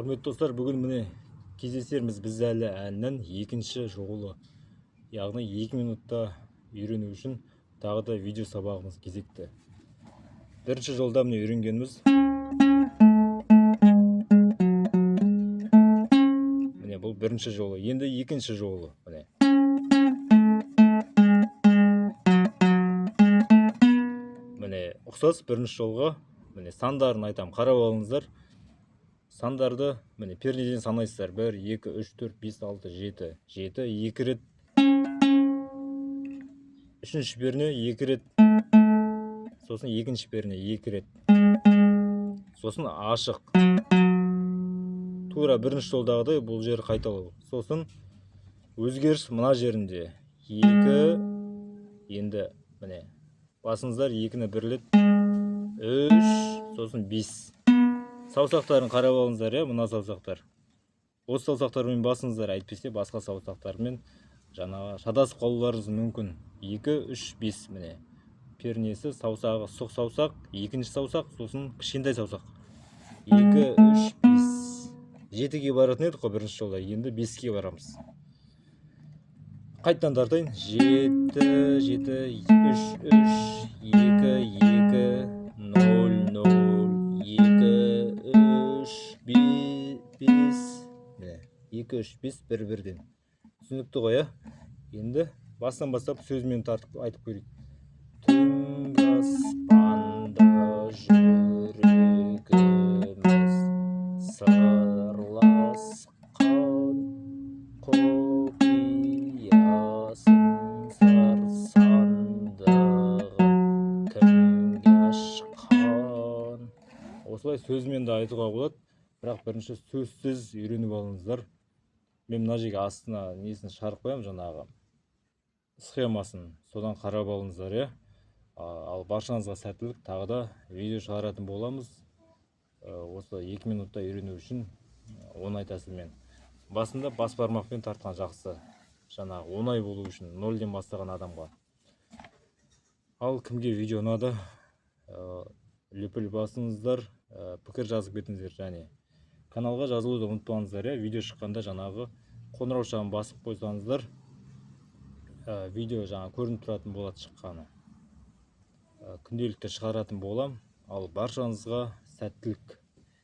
Құрметті достар, бүгін міне кездесерміз біз әлі әннің екінші жолы, яғни 2 минутта үйрену үшін тағы да видео сабағымыз кезекті. Бірінші жолда міне үйренгеніміз міне бұл бірінші жолы, енді екінші жолы міне. Міне ұқсас бірінші жолға міне сандарын айтам, қарап алыңыздар. Сандарды міне пернеден санайсыздар. 1, 2, 3, 4, 5, 6, 7. 7 2 рет. Үшінші перне 2 рет. Сосын екінші перне 2 рет. Сосын ашық. Тура бірінші жолдағыдай бұл жер қайталау. Сосын өзгеріс мына жерінде 2. Енді міне басыңыздар 2-ні бірлет. 3, сосын 5. Саусақтарын қарап алыңыздар, мына саусақтар. Осы саусақтармен басыңыздар, әйтпесе басқа саусақтармен жаңағы шатасып қалуларыңыз мүмкін. 2, 3, 5 міне. Пернесі, саусағы, сұқ саусақ, екінші саусақ, сосын кішкентай саусақ. 2, 3, 5. 7-ге баратын едік қой бірінші жолда, енді 5-ге барамыз. Қайтадан тартайын. 7, 7, 3, 3, 2, 2, 0, 0. 2, 3, 5, 1-1-ден. Түсінікті ғой, Енді бастан бастап сөзмен тартып айтып көрейік. Түнгі аспанда жүрегіміз сырласқан, құпиясын сандығын кімге ашқан. Осылай сөзмен де айтуға болады, бірақ бірінші сөзсіз үйреніп алыңыздар. Мен мына жерге астына несін шығарып қоямын, жаңағы схемасын, содан қарап алыңыздар, Ал баршаңызға сәттілік, тағы да видео шығаратын боламыз. Осы 2 минутта үйрену үшін оңай тәсілмен. Басында бас бармақпен тартқан жақсы, жаңағы оңай болу үшін 0-ден бастаған адамға. Ал кімге видео ұнады, лүпіл басыңыздар, пікір жазып кетіңіздер, және каналға жазылуды ұмытпаңыздар, видео шыққанда жаңағы қоңыраушағын басып қойсаңыздар, видео жаңа көрініп тұратын болады шыққаны. Күнделікті шығаратын болам. Ал баршаңызға сәттілік.